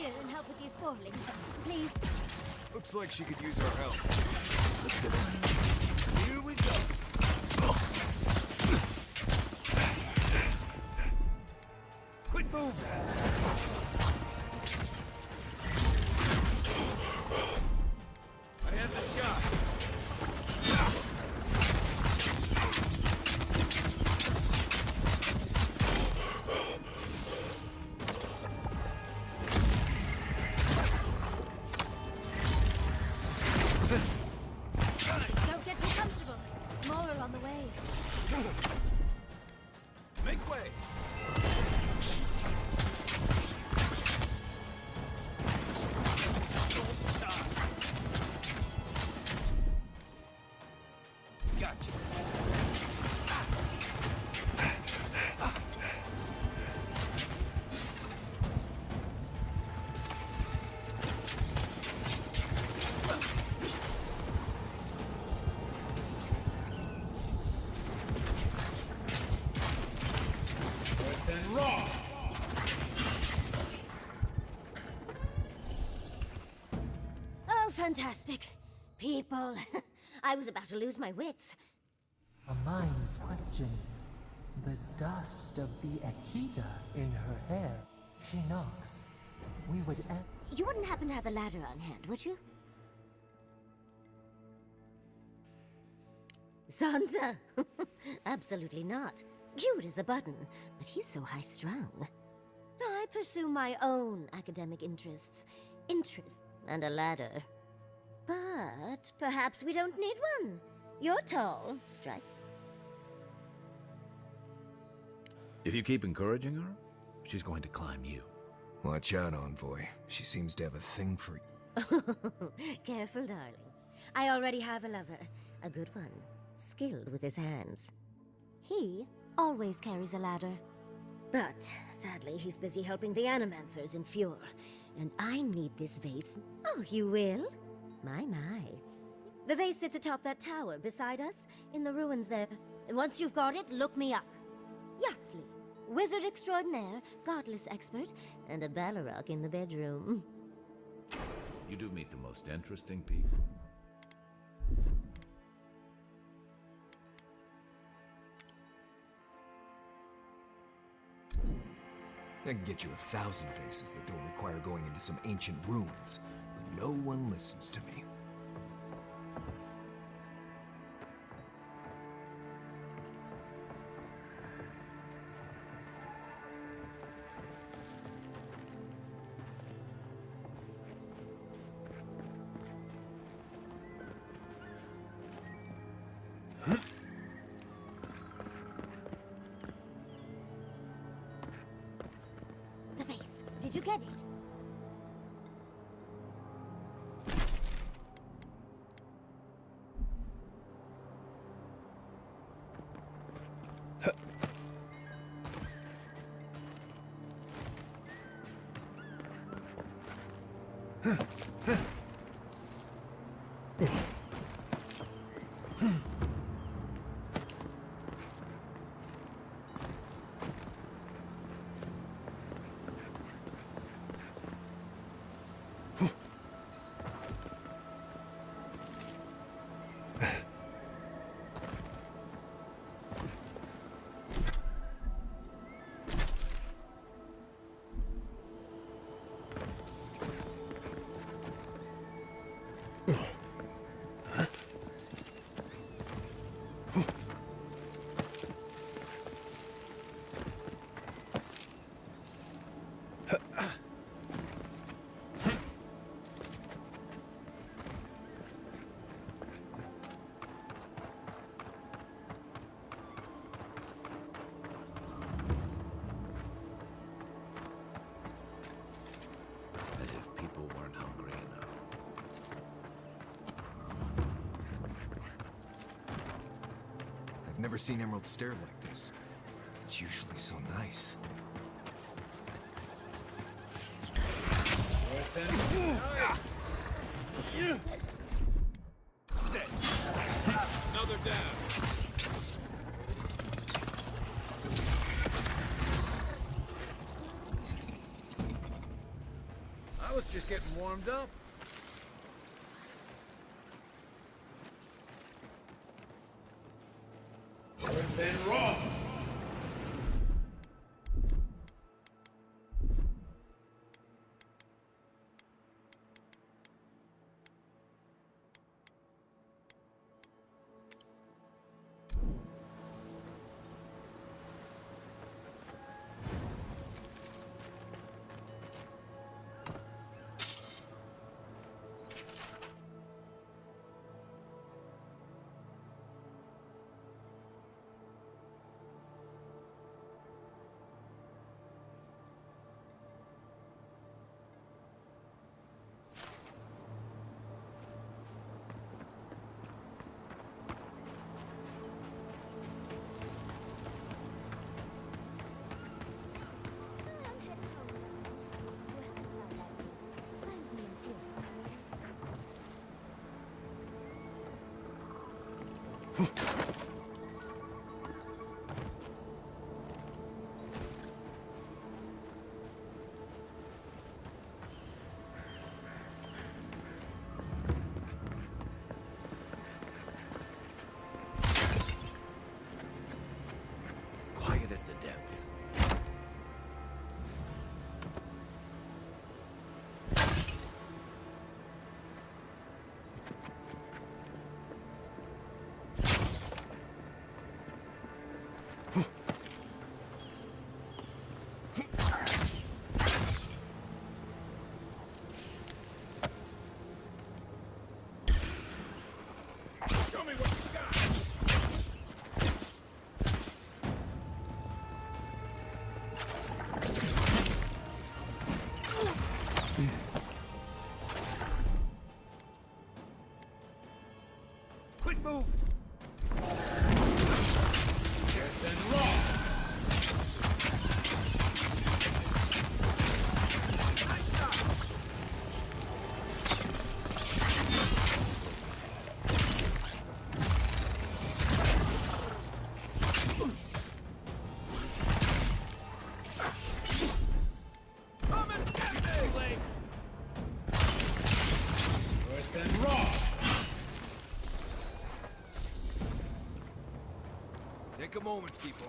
here and help with these forlings, please? Looks like she could use our help. Let's get in. Here we go. Quit moving! I have the shot. Don't get too comfortable. More are on the way. Make way! Gotcha. And raw. Oh, fantastic. People. I was about to lose my wits. A mind's question. The dust of the Akita in her hair. She knocks. We would You wouldn't happen to have a ladder on hand, would you? Sansa? Absolutely not. Cute as a button, but he's so high-strung. I pursue my own academic interests. And a ladder. But perhaps we don't need one. You're tall, Strike. If you keep encouraging her, she's going to climb you. Watch out, Envoy. She seems to have a thing for you. Careful, darling. I already have a lover. A good one. Skilled with his hands. He always carries a ladder. But, sadly, he's busy helping the Animancers in Fior. And I need this vase. Oh, you will? My. The vase sits atop that tower beside us, in the ruins there. And once you've got it, look me up. Yatsley, wizard extraordinaire, godless expert, and a Balrog in the bedroom. You do meet the most interesting people. I can get you 1,000 faces that don't require going into some ancient ruins, but no one listens to me. The vase. Did you get it? As if people weren't hungry enough. I've never seen Emerald stare like this. It's usually so nice. Stay. Another down. getting warmed up. Earth and raw. Quiet as the depths. Show me what you got. Quick move. Earth and raw. Nice shot. Come and get me, Blake. Earth and raw. Take a moment, people.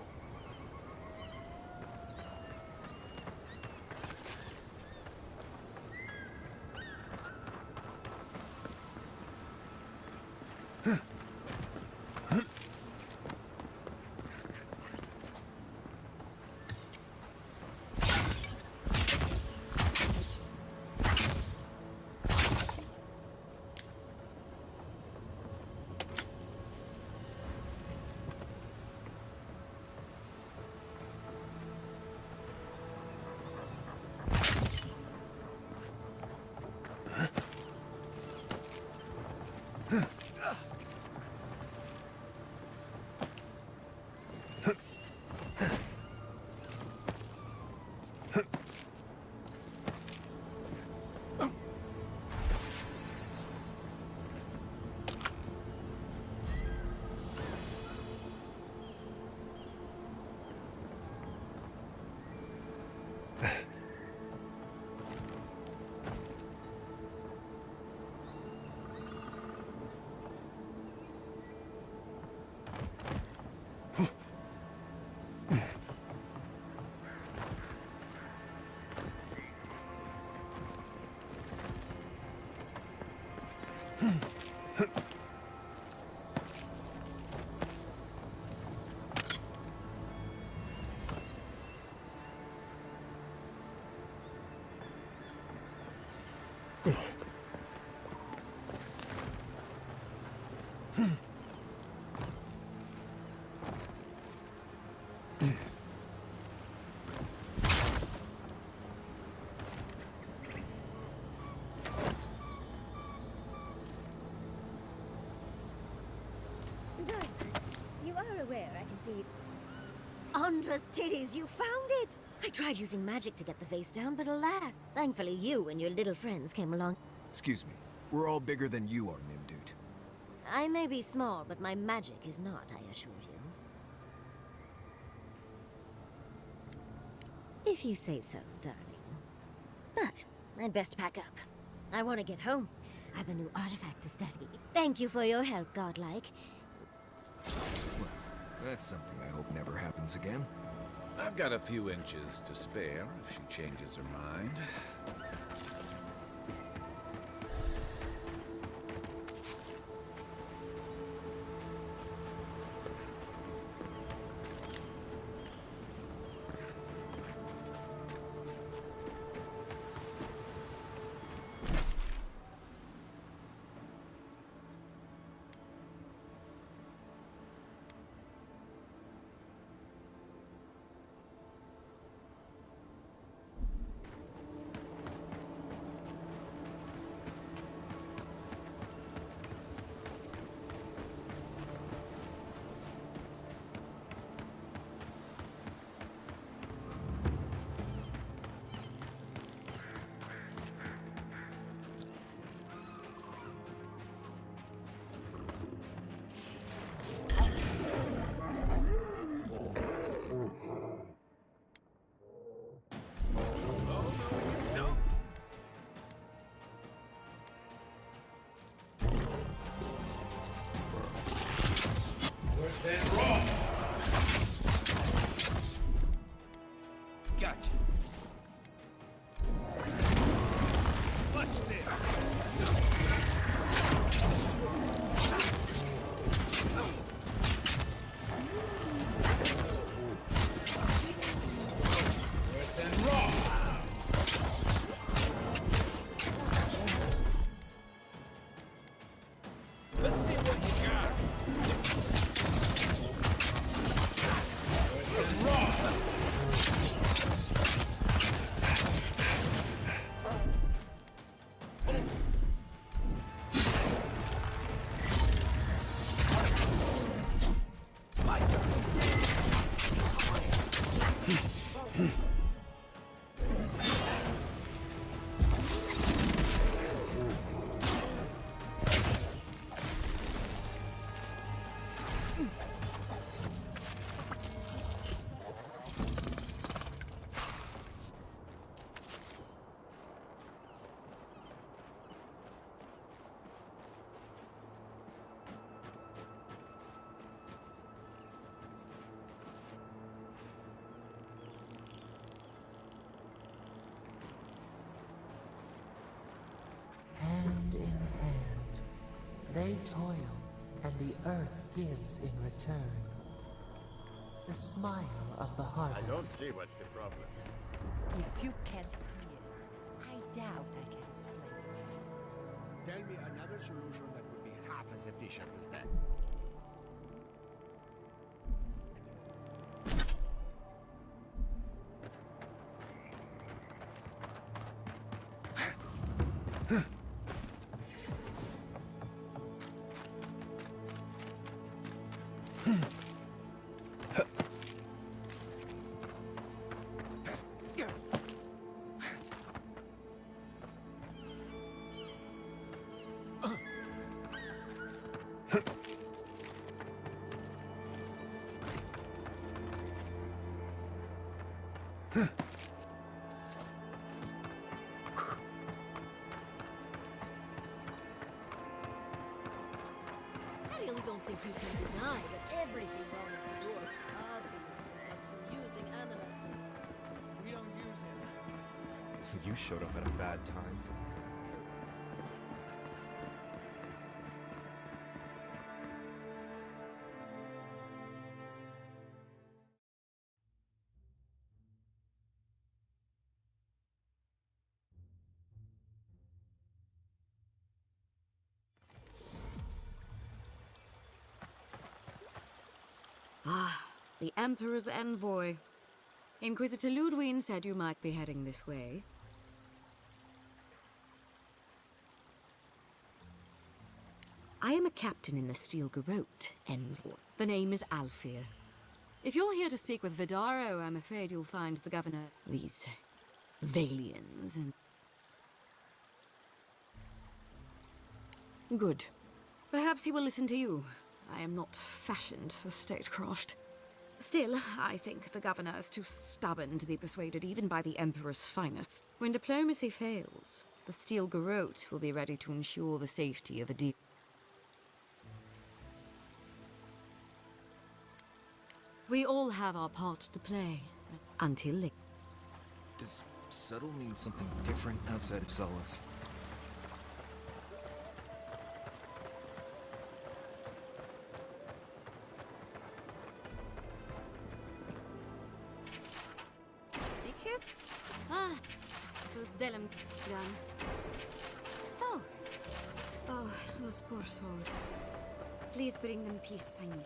Darling, you are aware I can see... Andra's titties, you found it! I tried using magic to get the face down, but alas, thankfully you and your little friends came along. Excuse me. We're all bigger than you are, Nimdude. I may be small, but my magic is not, I assure you. If you say so, darling. But I'd best pack up. I want to get home. I've a new artifact to study. Thank you for your help, Godlike. Well, that's something I hope never happens again. I've got a few inches to spare if she changes her mind. Gotcha. Watch this. Worse than raw. Let's see what you got. Worse than raw. Hand in hand, they toil, and the earth gives in return. The smile of the harvest. I don't see what's the problem. If you can't see it, I doubt I can explain it to you. Tell me another solution that would be half as efficient as that. I really don't think you can deny that everything wrong with Fior obviously comes from using animals. We don't use it. You showed up at a bad time. Ah, the Emperor's envoy. Inquisitor Ludwig said you might be heading this way. I am a captain in the Steel Garrote, envoy. The name is Alfir. If you're here to speak with Vidaro, I'm afraid you'll find the governor... these... Valians and... Good. Perhaps he will listen to you. I am not fashioned for statecraft. Still, I think the governor is too stubborn to be persuaded even by the Emperor's finest. When diplomacy fails, The steel garrote will be ready to ensure the safety of a deep. We all have our part to play, until late. Does subtle mean something different outside of Solace? Ah, those Delengans. Oh. Oh, those poor souls. Please bring them peace, Saimiko.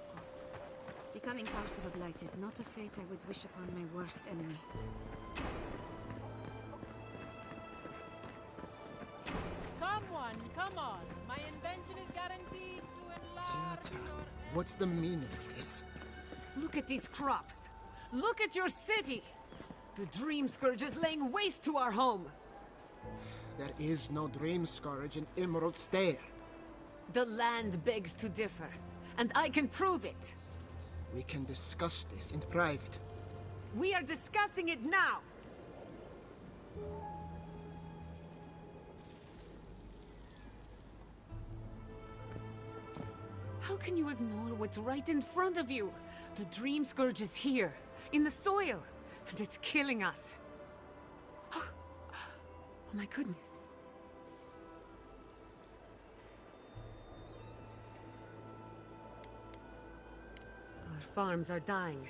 Becoming part of a blight is not a fate I would wish upon my worst enemy. Come on. My invention is guaranteed to enlarge Tata, your... what's the meaning of this? Look at these crops. Look at your city. The Dream Scourge is laying waste to our home. There is no Dream Scourge in Emerald Stair. The land begs to differ, and I can prove it. We can discuss this in private. We are discussing it now. How can you ignore what's right in front of you? The Dream Scourge is here, in the soil, and it's killing us. Oh my goodness. Our farms are dying,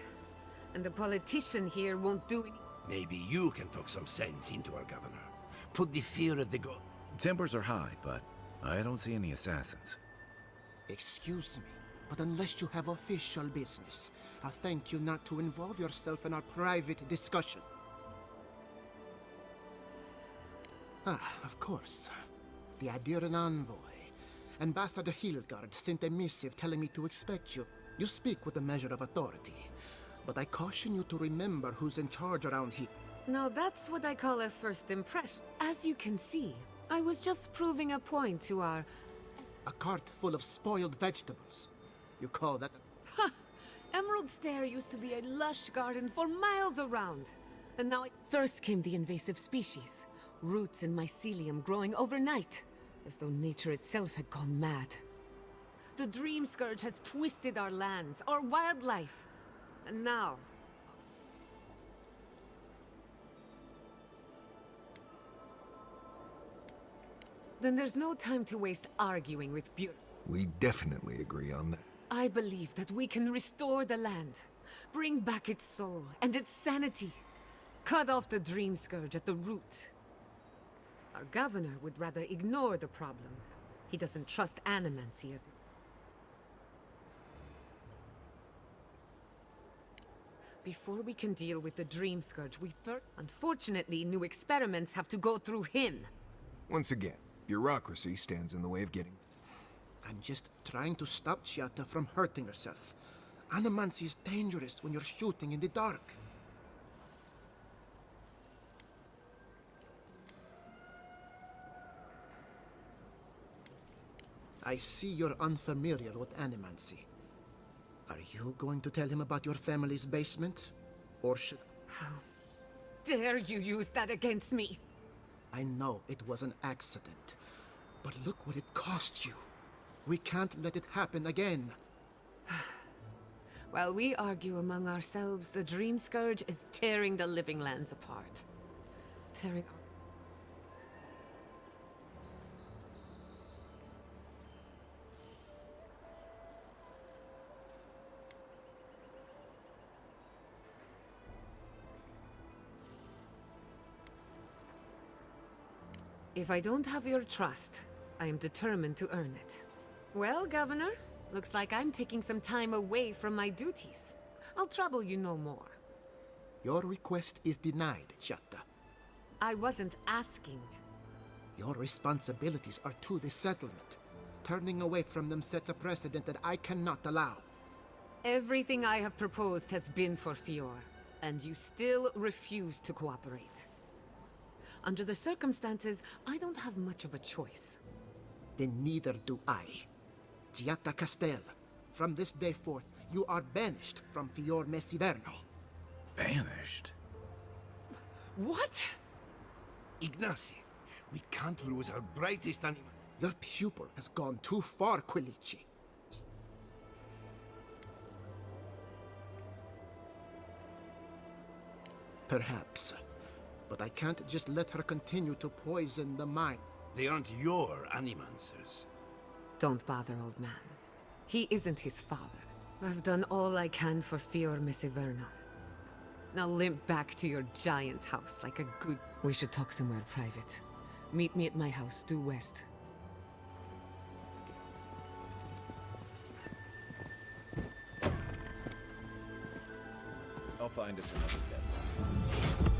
and the politician here won't do any... Maybe you can talk some sense into our governor. Put the fear of the god. Tempers are high, but I don't see any assassins. Excuse me, but unless you have official business, I'll thank you not to involve yourself in our private discussion. Ah, of course. The Adiran envoy. Ambassador Hilgard sent a missive telling me to expect you. You speak with a measure of authority, but I caution you to remember who's in charge around here. Now that's what I call a first impression. As you can see, I was just proving a point to our... A cart full of spoiled vegetables. You call that Ha! Emerald Stair used to be a lush garden for miles around. And now first came the invasive species. Roots and mycelium growing overnight, as though nature itself had gone mad. The Dream Scourge has twisted our lands, our wildlife. And now... Then there's no time to waste arguing with beauty. We definitely agree on that. I believe that we can restore the land, bring back its soul and its sanity, cut off the Dream Scourge at the root. Our governor would rather ignore the problem. He doesn't trust animancy as his... Before we can deal with the Dream Scourge, unfortunately, new experiments have to go through him. Once again, bureaucracy stands in the way of getting... I'm just trying to stop Chiata from hurting herself. Animancy is dangerous when you're shooting in the dark. I see you're unfamiliar with animancy. Are you going to tell him about your family's basement? Or should... How dare you use that against me? I know it was an accident, but look what it cost you. We can't let it happen again. While we argue among ourselves, the Dream Scourge is tearing the living lands apart. Tearing our... If I don't have your trust, I am determined to earn it. Well, Governor, looks like I'm taking some time away from my duties. I'll trouble you no more. Your request is denied, Chiata. I wasn't asking. Your responsibilities are to the settlement. Turning away from them sets a precedent that I cannot allow. Everything I have proposed has been for Fior, and you still refuse to cooperate. Under the circumstances, I don't have much of a choice. Then neither do I. Chiata Castel, from this day forth, you are banished from Fior Invèrno. Banished? What? Ignacy, We can't lose our brightest animal. Your pupil has gone too far, Quilici. Perhaps. But I can't just let her continue to poison the mind. They aren't your animancers. Don't bother, old man. He isn't his father. I've done all I can for Fior, Miss Invèrno. Now limp back to your giant house like a good... We should talk somewhere private. Meet me at my house, due west. I'll find us another deadline.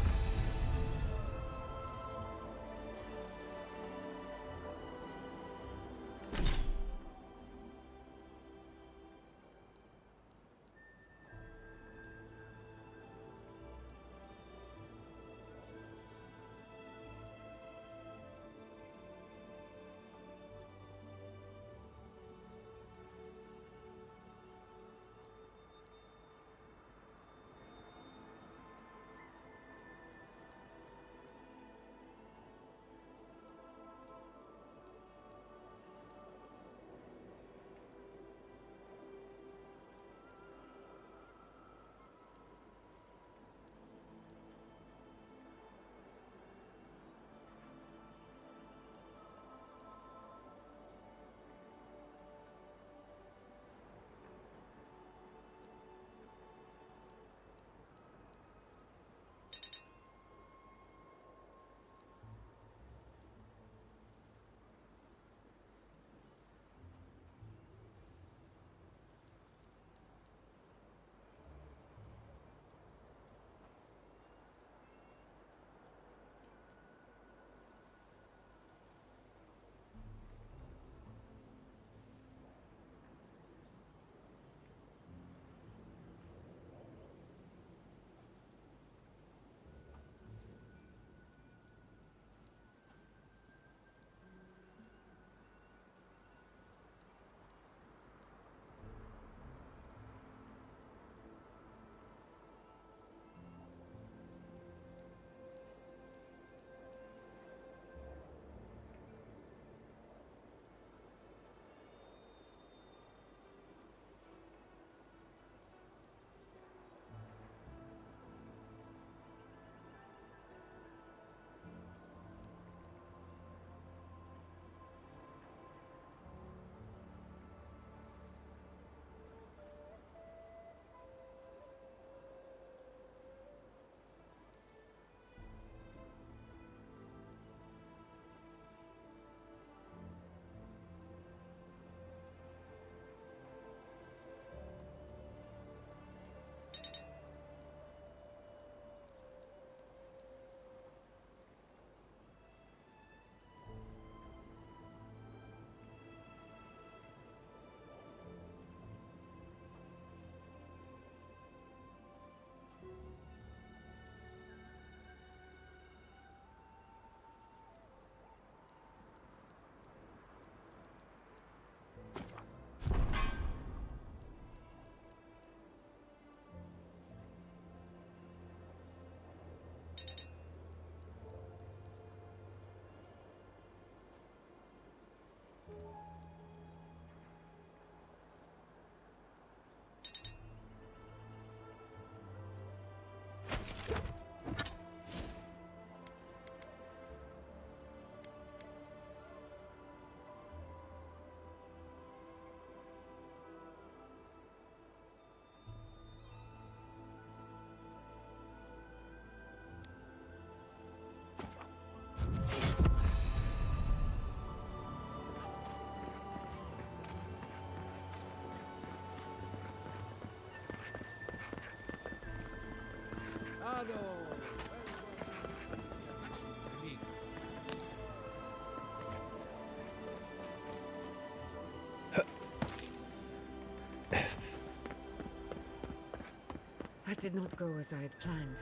That did not go as I had planned.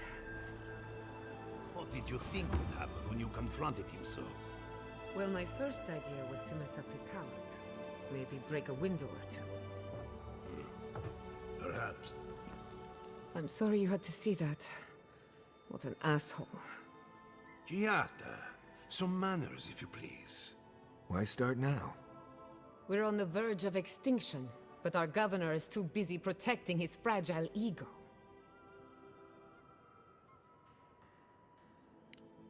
What did you think would happen when you confronted him so? Well, my first idea was to mess up his house. Maybe break a window or two. Perhaps. I'm sorry you had to see that. What an asshole. Giata, Some manners, if you please. Why start now? We're on the verge of extinction, but our governor is too busy protecting his fragile ego.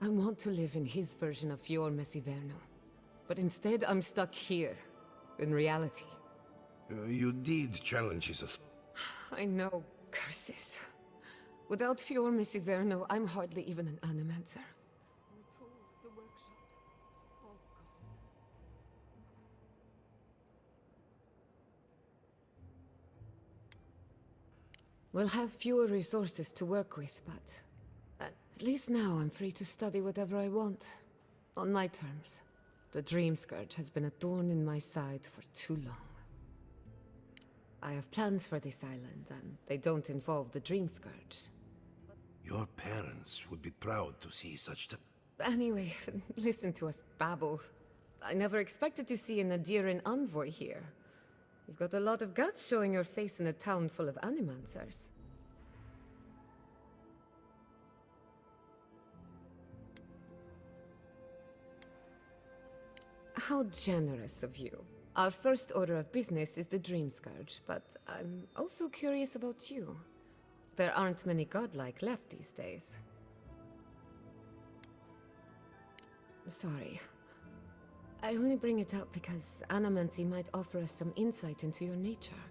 I want to live in his version of Fior Invèrno, but instead I'm stuck here, in reality. You did challenge his authority. I know, curses. Without Fior Invèrno, I'm hardly even an animancer. My tools, the workshop, all gone. We'll have fewer resources to work with, but at least now I'm free to study whatever I want. On my terms. The Dream Scourge has been a thorn in my side for too long. I have plans for this island, and they don't involve the Dream Scourge. Your parents would be proud to see such Anyway, listen to us babble. I never expected to see an Adiran envoy here. You've got a lot of guts showing your face in a town full of animancers. How generous of you. Our first order of business is the Dream Scourge, but I'm also curious about you. There aren't many godlike left these days. Sorry. I only bring it up because Animancy might offer us some insight into your nature.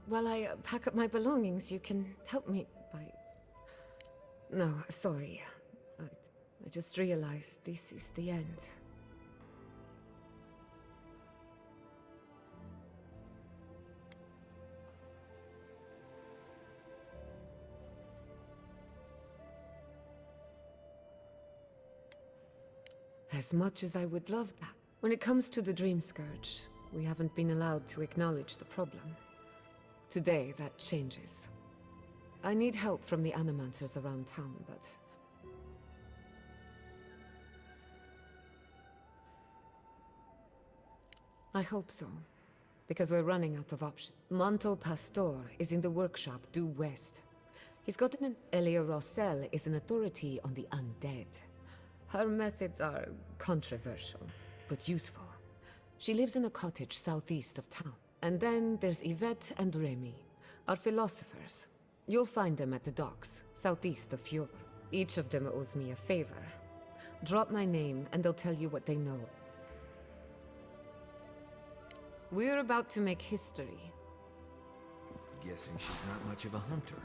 While I pack up my belongings, you can help me by... No, sorry. I just realized this is the end. As much as I would love that. When it comes to the Dream Scourge, we haven't been allowed to acknowledge the problem. Today, that changes. I need help from the animancers around town, but... I hope so. Because we're running out of options. Manto Pastor is in the workshop due west. He's got an... Elia Rossell is an authority on the undead. Her methods are controversial, but useful. She lives in a cottage southeast of town. And then there's Yvette and Remy, our philosophers. You'll find them at the docks, southeast of Fior. Each of them owes me a favor. Drop my name and they'll tell you what they know. We're about to make history. Guessing she's not much of a hunter.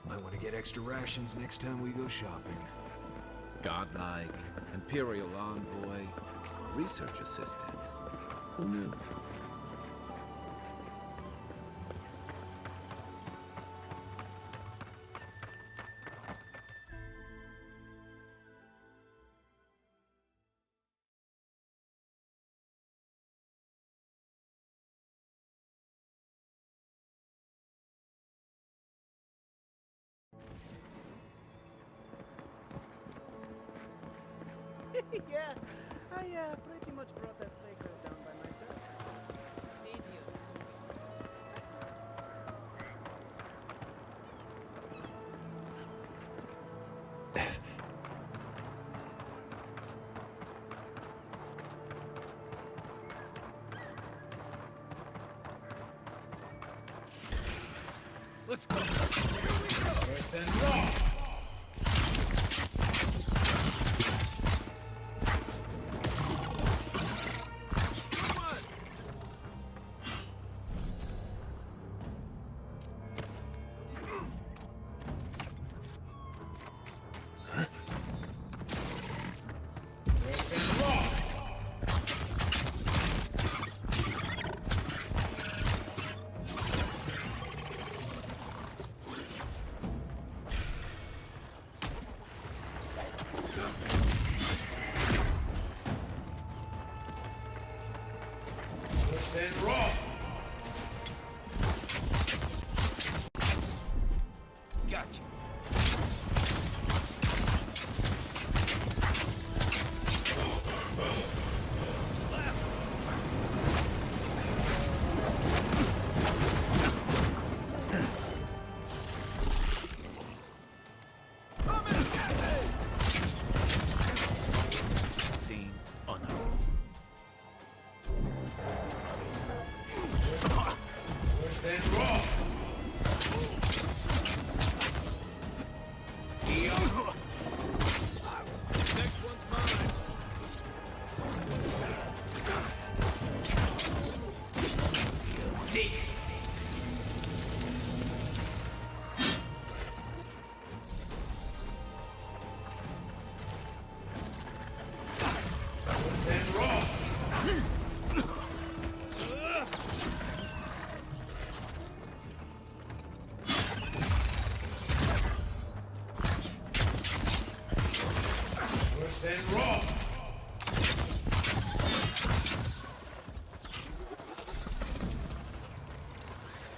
Might want to get extra rations next time we go shopping. Godlike, Imperial Envoy, Research Assistant. Who knew? Yeah, I pretty much brought that plague down by myself. Did you? Let's go. Here we go. Earth and raw.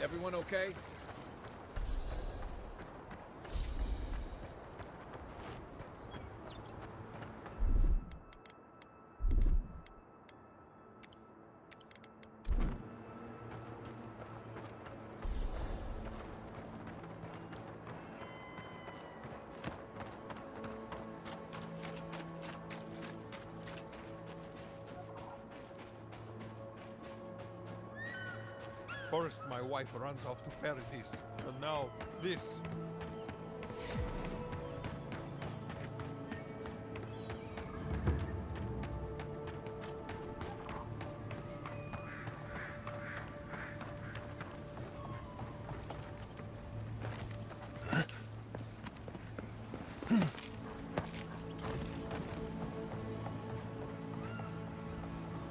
Everyone okay? First, my wife runs off to Paradise, and now this.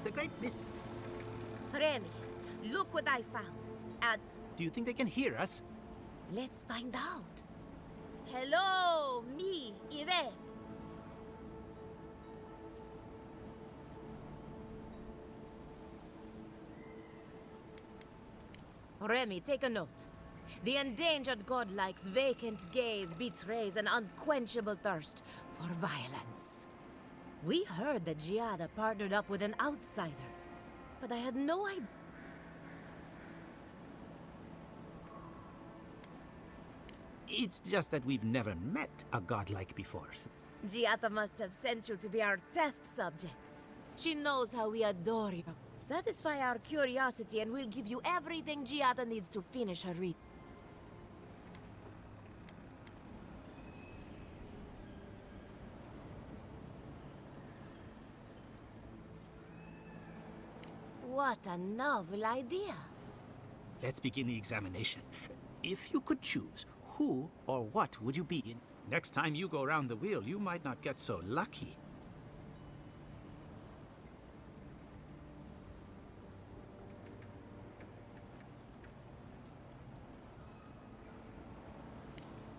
The great miss. Remy, look what I found. Do you think they can hear us? Let's find out. Hello, me, Yvette. Remy, take a note. The endangered godlike's vacant gaze betrays an unquenchable thirst for violence. We heard that Giada partnered up with an outsider, but I had no idea. It's just that we've never met a godlike before. Giada must have sent you to be our test subject. She knows how we adore you. Satisfy our curiosity and we'll give you everything Giada needs to finish her read. What a novel idea. Let's begin the examination. If you could choose, who or what would you be? Next time you go around the wheel, you might not get so lucky.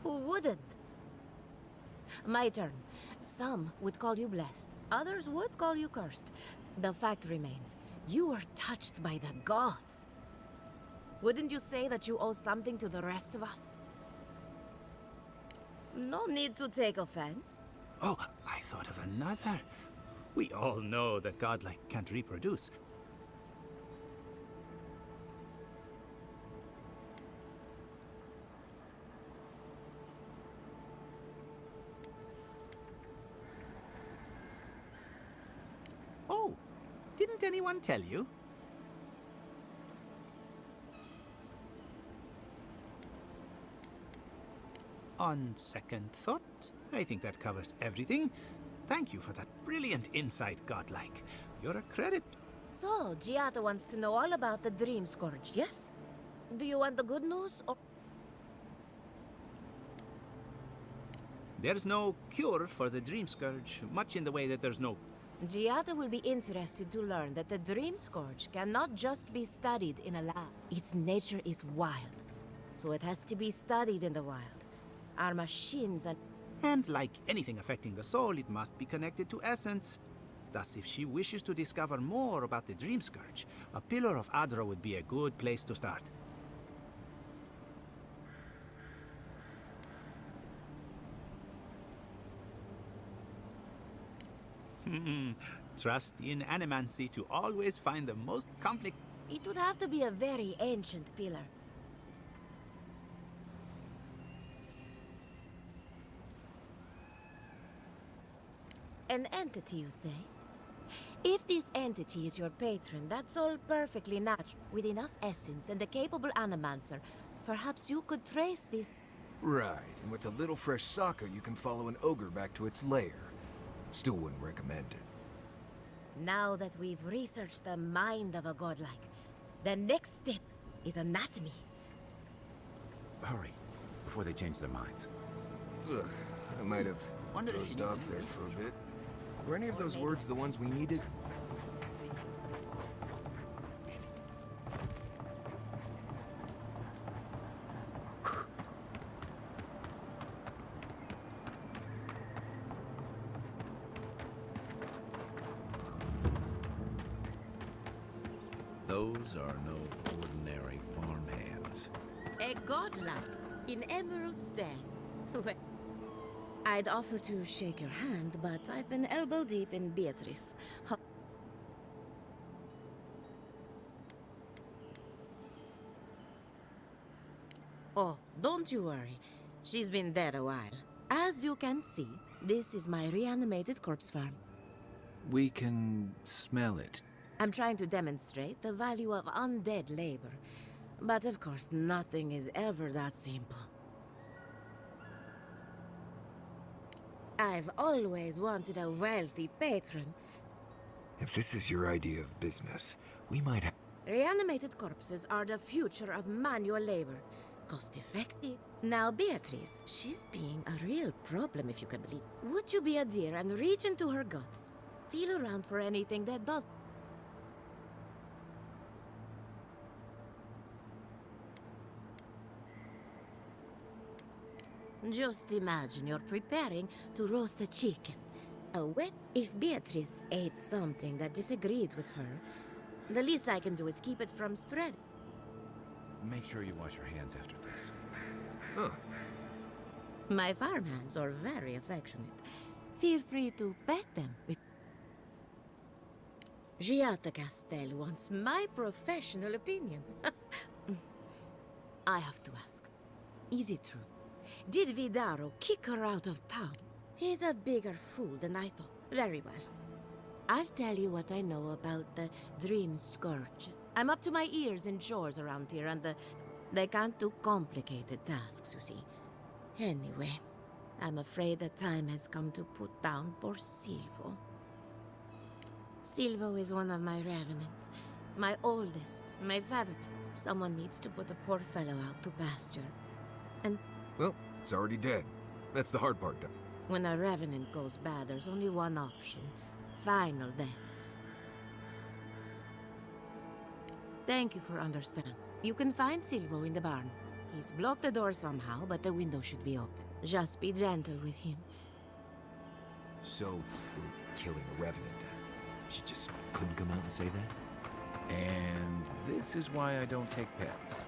Who wouldn't? My turn. Some would call you blessed. Others would call you cursed. The fact remains, you were touched by the gods. Wouldn't you say that you owe something to the rest of us? No need to take offense. Oh, I thought of another. We all know that godlike can't reproduce. Oh, didn't anyone tell you? On second thought, I think that covers everything. Thank you for that brilliant insight, godlike. You're a credit. So, Giada wants to know all about the Dream Scourge, yes? Do you want the good news or... There's no cure for the Dream Scourge, much in the way that there's no... Giada will be interested to learn that the Dream Scourge cannot just be studied in a lab. Its nature is wild, so it has to be studied in the wild. Our machines and... And like anything affecting the soul, it must be connected to essence. Thus, if she wishes to discover more about the Dream Scourge, a Pillar of Adra would be a good place to start. Trust in animancy to always find the most complex... It would have to be a very ancient pillar. An entity, you say? If this entity is your patron, that's all perfectly natural. With enough essence and a capable animancer, perhaps you could trace this... Right, and with a little fresh soccer, you can follow an ogre back to its lair. Still wouldn't recommend it. Now that we've researched the mind of a godlike, the next step is anatomy. Hurry, before they change their minds. Ugh, I might have Wonder if she dozed needs off any there for a bit. Were any of those words the ones we needed? Those are no ordinary farmhands. A godlike in Emerald's Den. Well, I'd offer to shake your hand, but I've been elbow deep in Beatrice. Oh, don't you worry. She's been dead a while. As you can see, this is my reanimated corpse farm. We can smell it. I'm trying to demonstrate the value of undead labor. But of course, nothing is ever that simple. I've always wanted a wealthy patron. If this is your idea of business, we might have... Reanimated corpses are the future of manual labor. Cost-effective. Now, Beatrice, she's being a real problem, if you can believe. Would you be a dear and reach into her guts? Feel around for anything that does... Just imagine you're preparing to roast a chicken. If Beatrice ate something that disagreed with her, the least I can do is keep it from spreading. Make sure you wash your hands after this. Huh. My farmhands are very affectionate. Feel free to pet them. Giata Castel wants my professional opinion. I have to ask. Is it true? Did Vidaro kick her out of town? He's a bigger fool than I thought. Very well. I'll tell you what I know about the Dream Scourge. I'm up to my ears in chores around here, and they can't do complicated tasks, you see. Anyway, I'm afraid the time has come to put down poor Silvo. Silvo is one of my revenants. My oldest, my favorite. Someone needs to put a poor fellow out to pasture. And... well, it's already dead. That's the hard part done. When a revenant goes bad, there's only one option. Final death. Thank you for understanding. You can find Silvo in the barn. He's blocked the door somehow, but the window should be open. Just be gentle with him. So, we're killing a revenant. She just couldn't come out and say that? And this is why I don't take pets.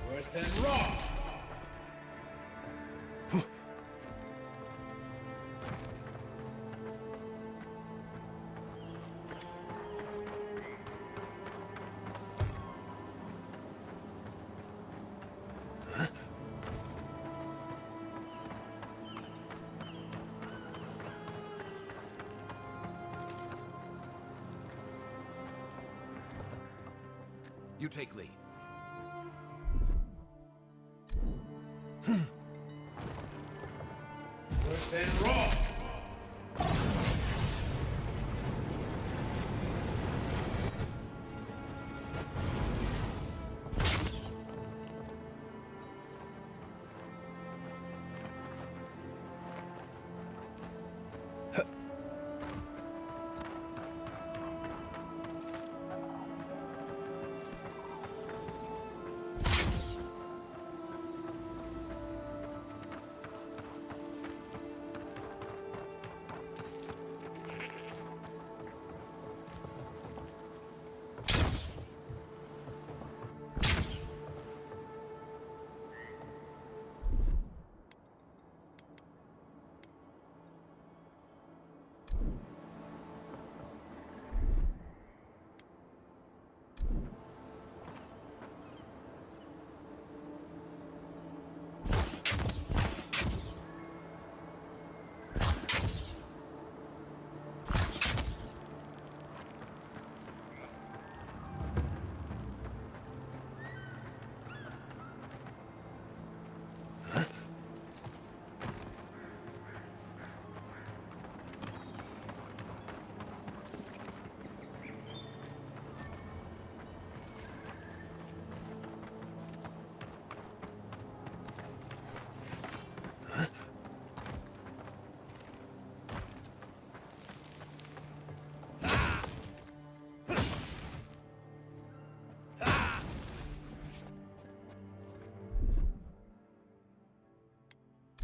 Worse than raw! You take lead. Worse than raw!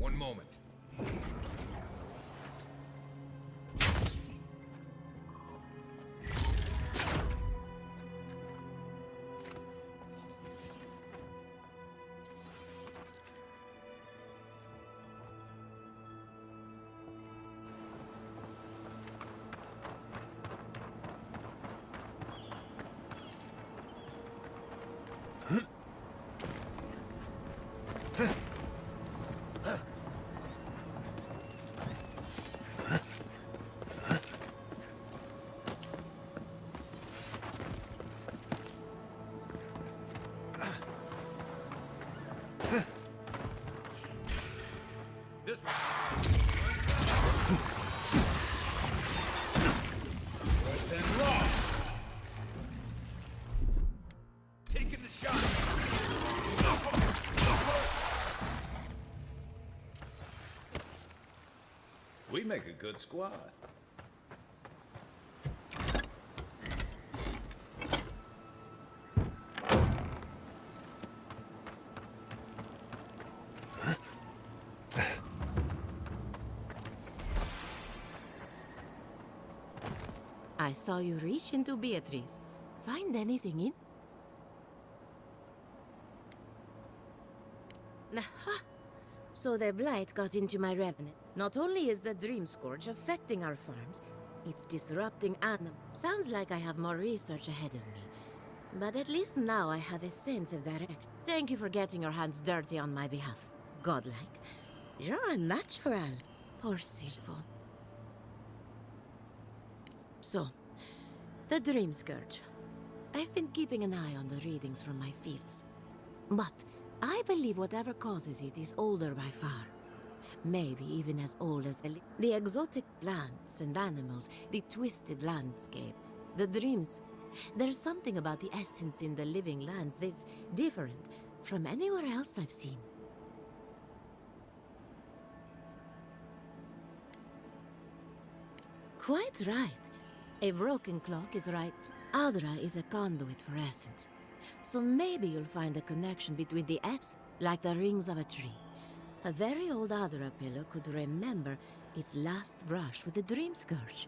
One moment. This one. Taking the shot. We make a good squad. I saw you reach into Beatrice. Find anything in? Aha! So the blight got into my revenant. Not only is the dream scourge affecting our farms, it's disrupting animals. Sounds like I have more research ahead of me. But at least now I have a sense of direction. Thank you for getting your hands dirty on my behalf. Godlike. You're a natural. Poor Silvo. So, the Dream Scourge. I've been keeping an eye on the readings from my fields. But I believe whatever causes it is older by far. Maybe even as old as the exotic plants and animals, the twisted landscape, the dreams. There's something about the essence in the living lands that's different from anywhere else I've seen. Quite right. A broken clock is right. Adra is a conduit for essence. So maybe you'll find a connection between the essence, like the rings of a tree. A very old Adra pillar could remember its last brush with the Dream Scourge.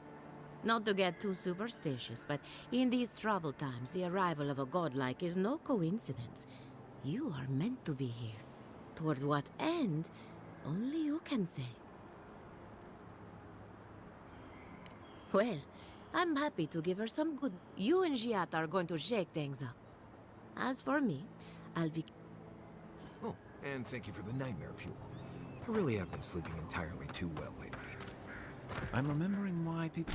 Not to get too superstitious, but in these troubled times, the arrival of a godlike is no coincidence. You are meant to be here. Toward what end, only you can say. Well, I'm happy to give her some good... You and Giat are going to shake things up. As for me, I'll be... Oh, and thank you for the nightmare fuel. I really have been sleeping entirely too well lately. I'm remembering why people...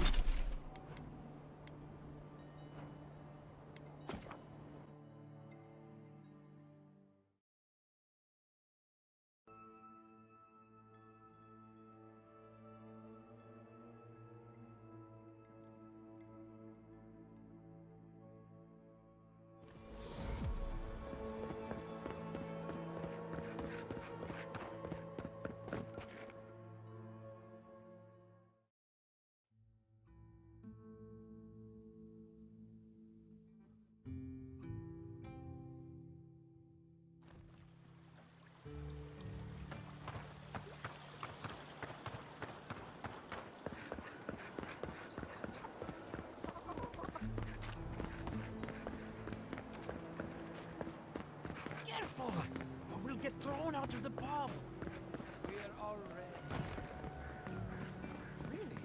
Careful, or we'll get thrown out of the pub. We're already. Really?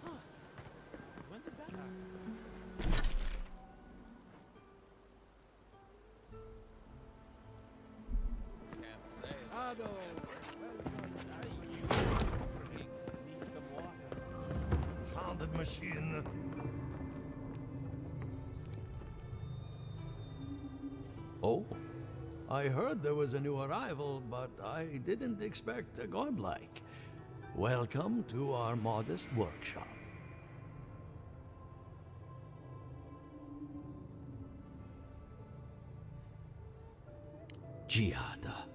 Huh. When did that happen? Can't say. Ado. Need some water. Founded machine. Oh, I heard there was a new arrival, but I didn't expect a godlike. Welcome to our modest workshop. Giada,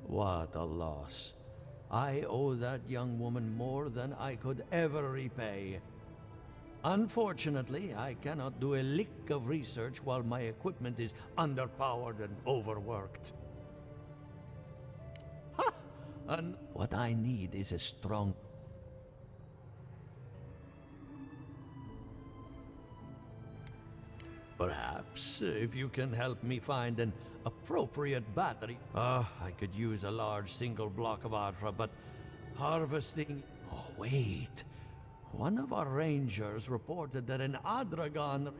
what a loss. I owe that young woman more than I could ever repay. Unfortunately, I cannot do a lick of research while my equipment is underpowered and overworked. Ha! And what I need is a strong... Perhaps, if you can help me find an appropriate battery. I could use a large single block of Atra, but harvesting... Oh, wait. One of our rangers reported that an Adragon...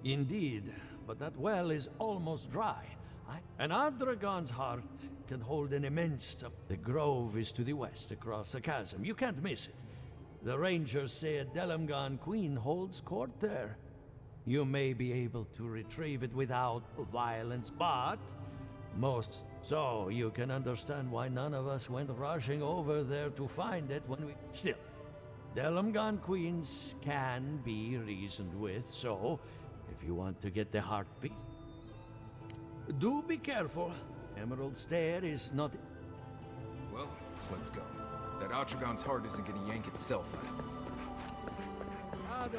Indeed, but that well is almost dry. An Adragon's heart can hold an immense... The grove is to the west, across the chasm. You can't miss it. The rangers say a Delengan queen holds court there. You may be able to retrieve it without violence, but... most... So, you can understand why none of us went rushing over there to find it when we... Still, Delengan queens can be reasoned with, so... If you want to get the heart piece... Do be careful. Emerald Stair is not... Well, let's go. That Atragon's heart isn't gonna yank itself out. Ado,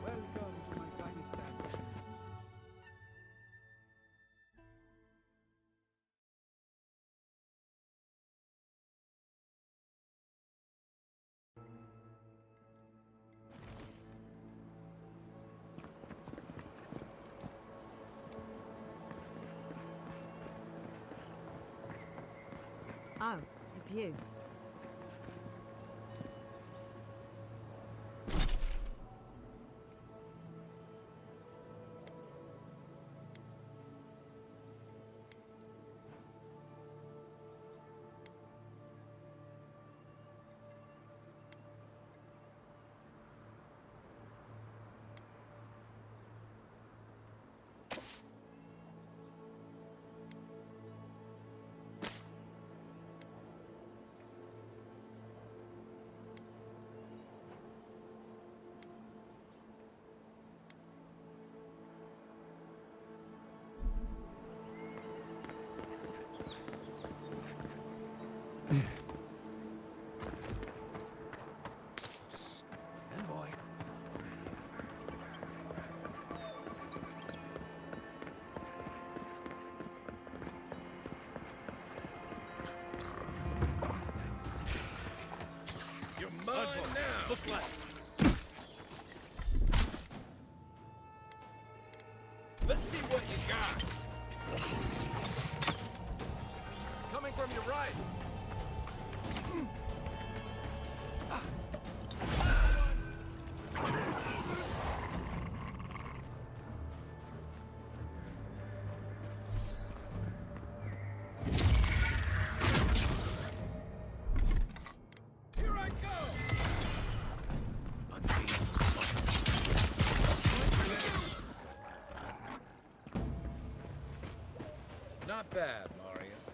welcome to my finest stand. Oh, it's you. Look left. Let's see what you got. Coming from your right. Not bad, Marius.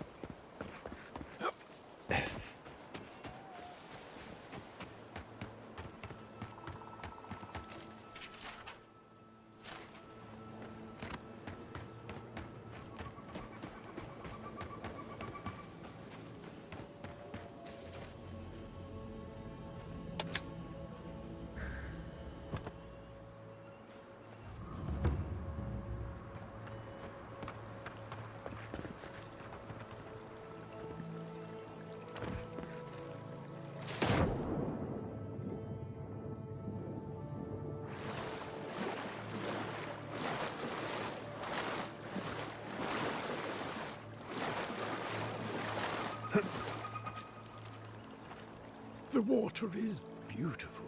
The water is beautiful,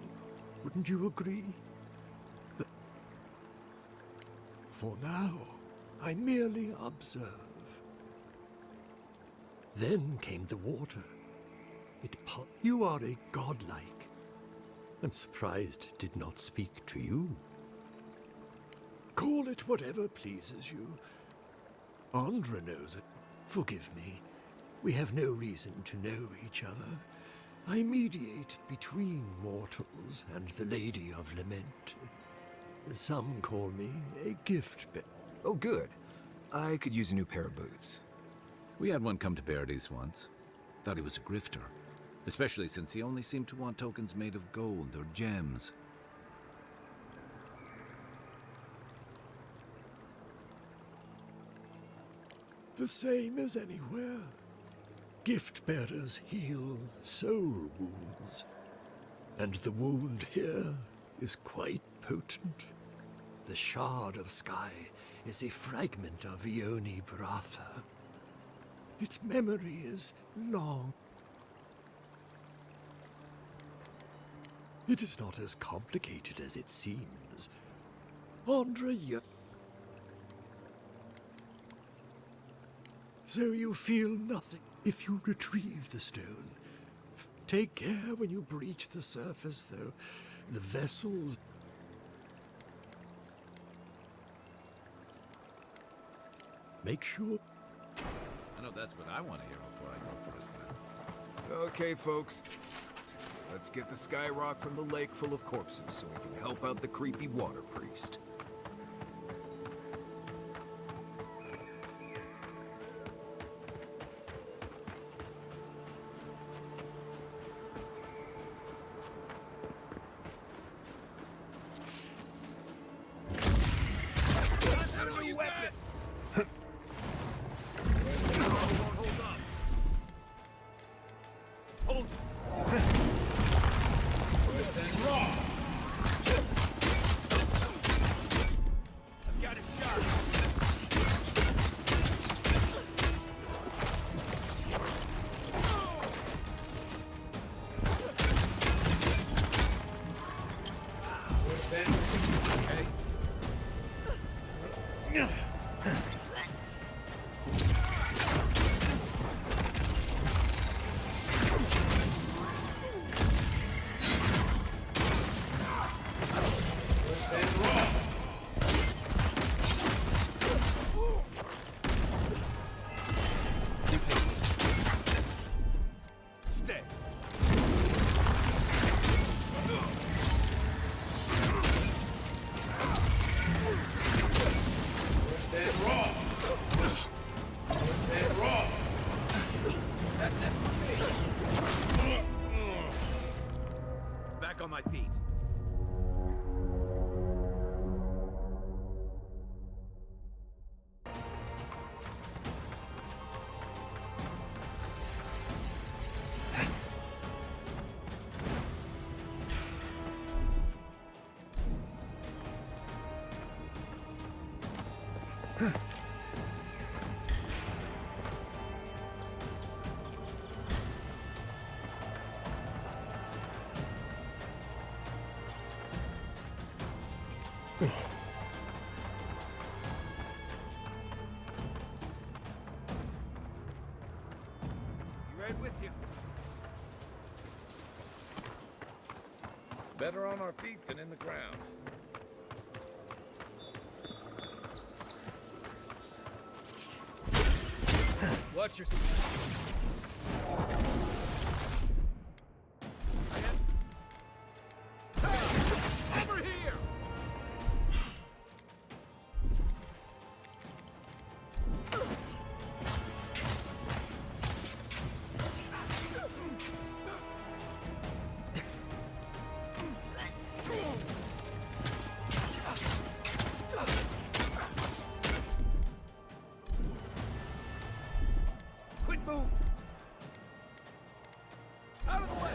wouldn't you agree? For now, I merely observe. Then came the water. You are a godlike. I'm surprised it did not speak to you. Call it whatever pleases you. Andra knows it. Forgive me. We have no reason to know each other. I mediate between mortals and the Lady of Lament. Some call me a gift bearer. Oh, good. I could use a new pair of boots. We had one come to Paradise once. Thought he was a grifter. Especially since he only seemed to want tokens made of gold or gems. the same as anywhere. Gift bearers heal soul wounds, and the wound here is quite potent. The shard of sky is a fragment of Ione Bratha. Its memory is long. It is not as complicated as it seems. Andrea. So you feel nothing if you retrieve the stone. Take care when you breach the surface, though. The vessels... Make sure... I know that's what I want to hear before I go for a spin. Okay, folks. Let's get the Skyrock from the lake full of corpses so we can help out the creepy water priest. Back on my feet. With you. Better on our feet than in the ground. Watch your... Over here! Move! Out of the way!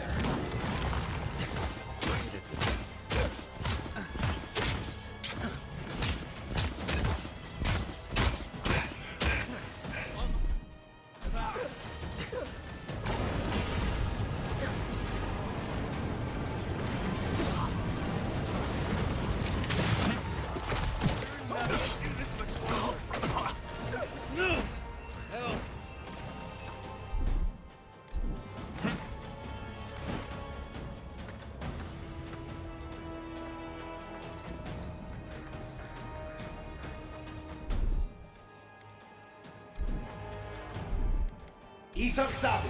Isaac Sabu.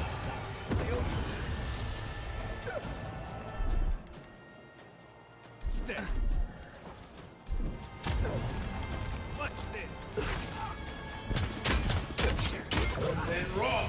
Step. Watch this. Then raw.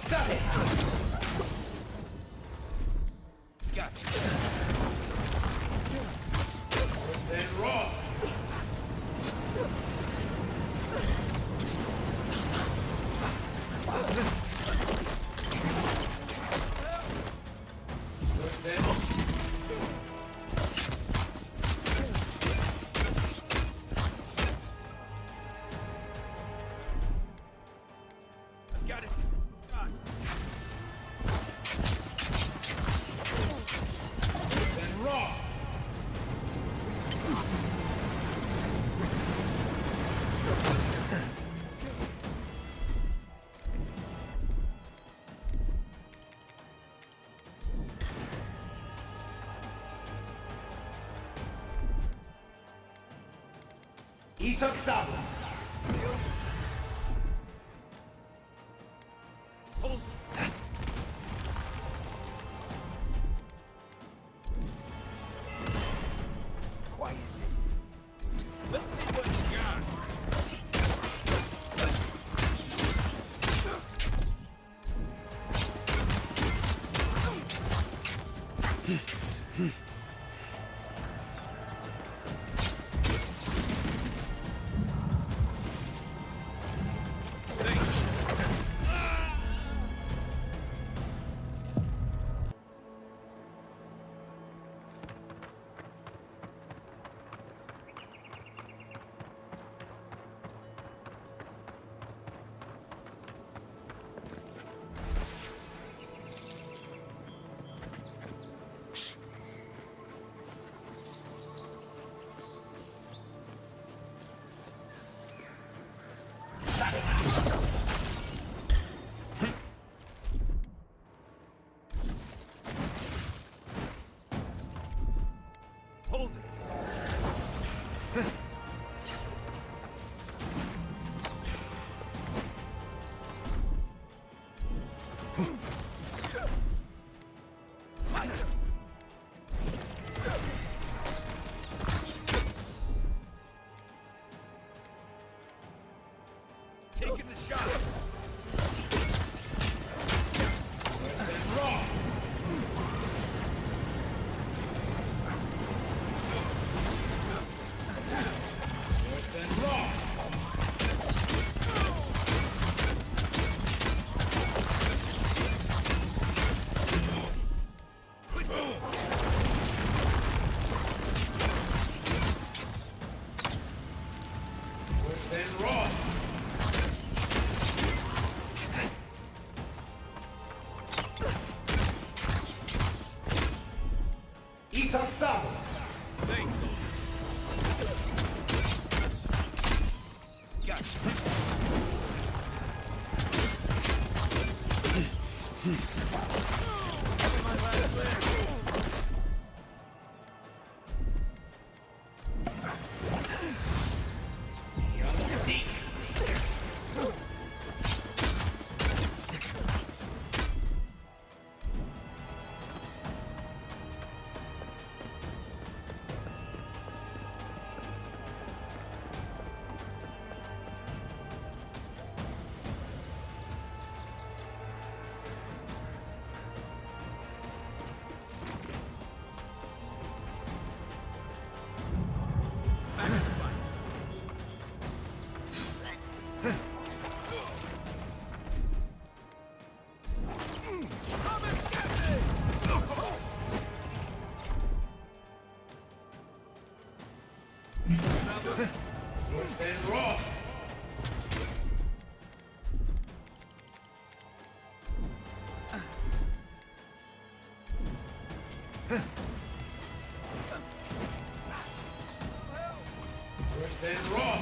Got it. God. Then raw. Isak Sabla. Let's see what you got. Hold it. Taking the shot. Isak Sabla. Thanks. Gotcha. My last land. Then raw. Then raw.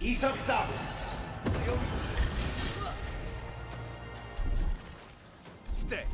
Isak Sabla. Stay.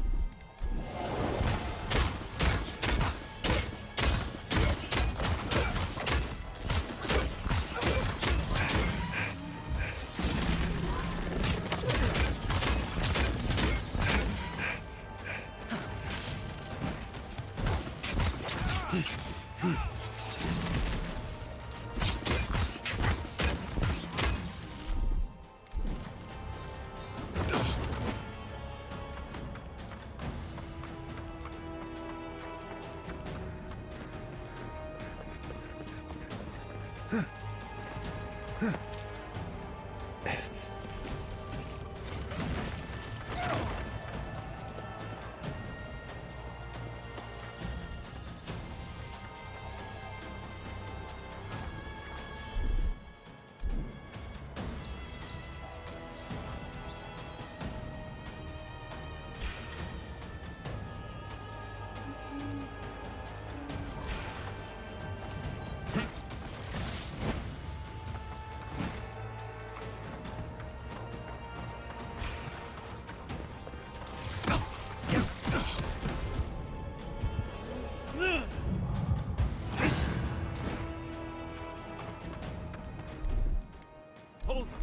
Hold them.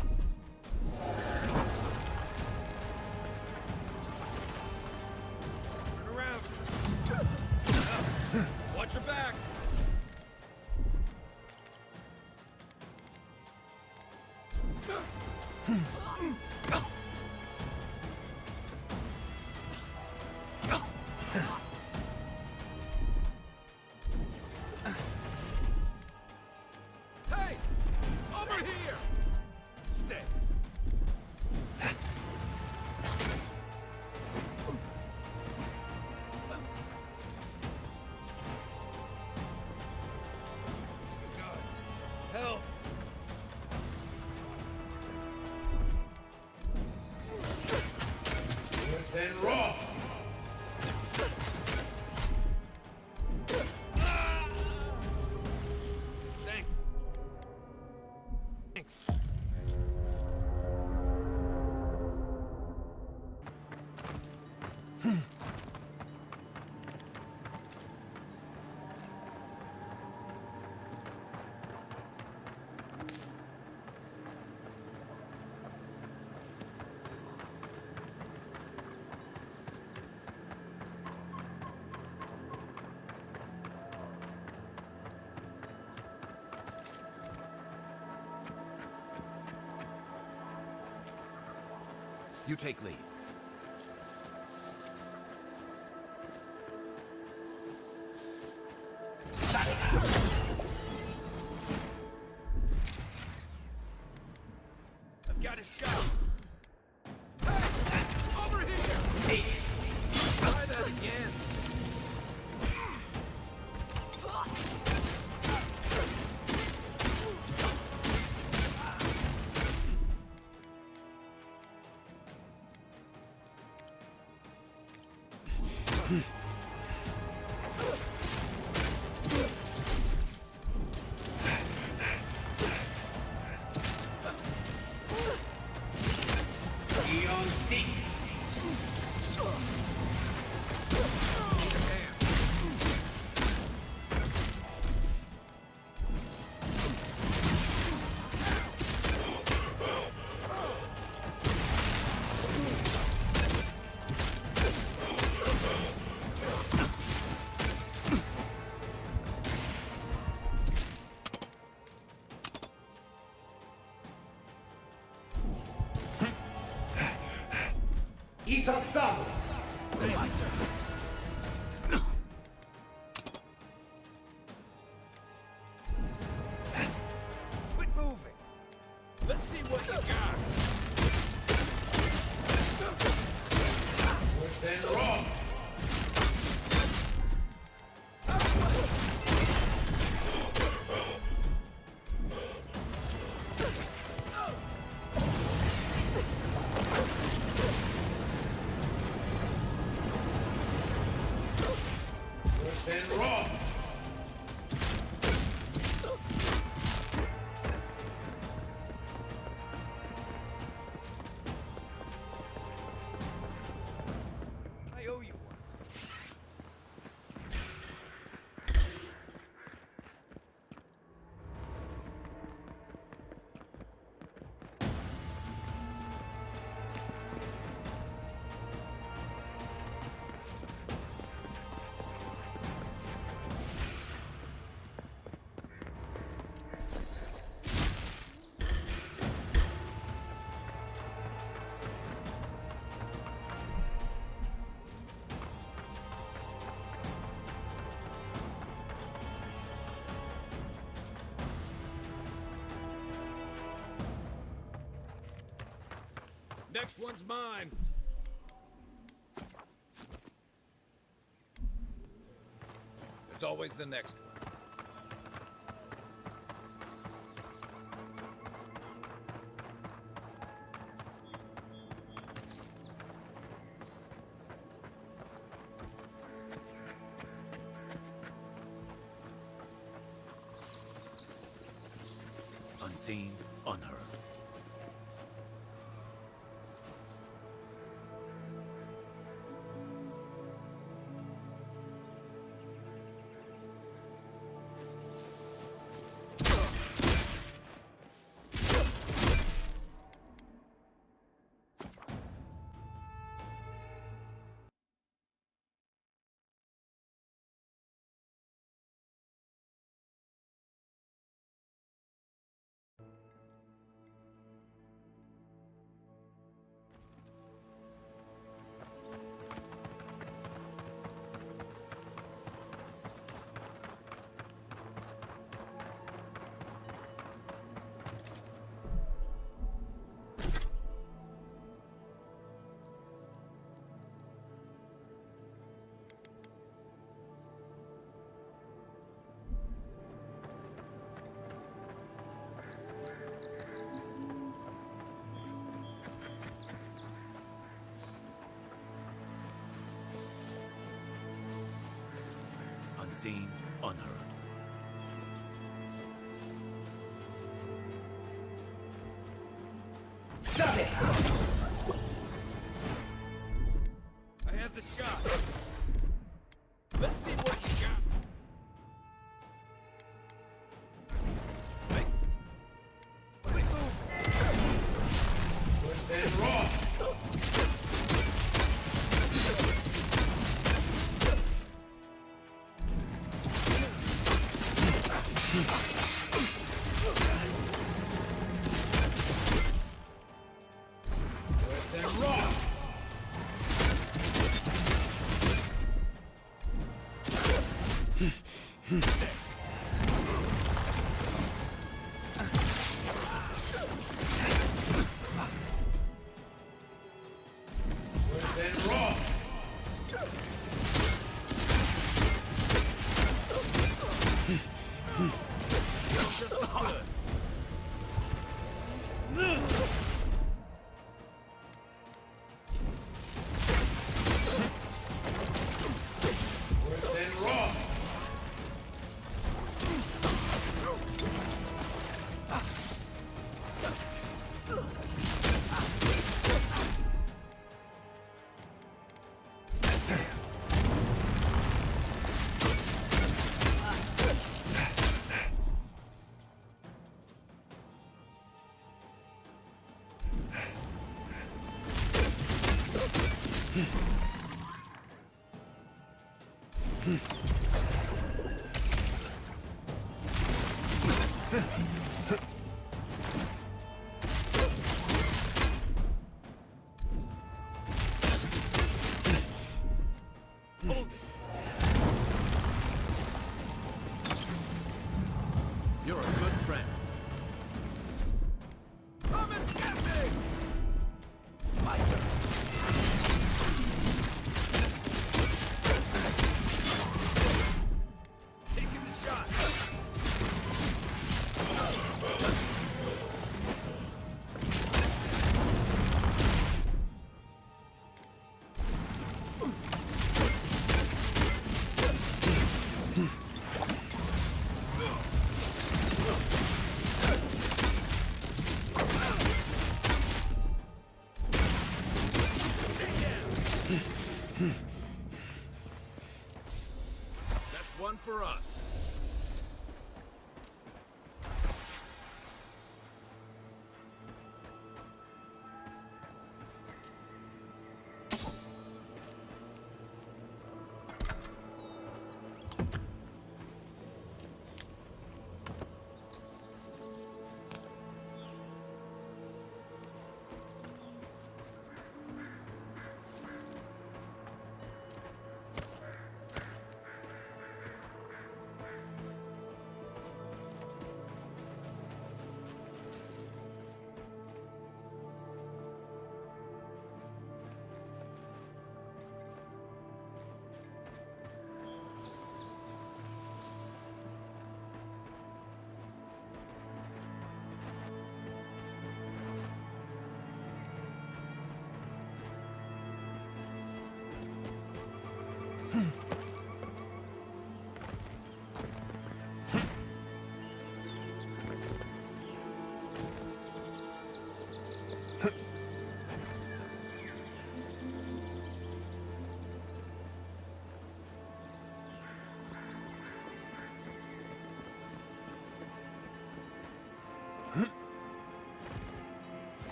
Turn around. Watch your back. Hey! Over here! Stay. Gods, help! Then raw. Thanks. You take lead. I've got a shot. Hey! Over here! Try that again. Isaksam! Quit moving. Let's see what you got. Then raw. Then raw. Next one's mine. There's always the next one. Unseen, unheard. Unseen, unheard. Stop it! I have the shot. Let's see what you got. Hey. Wait, move. Good and raw.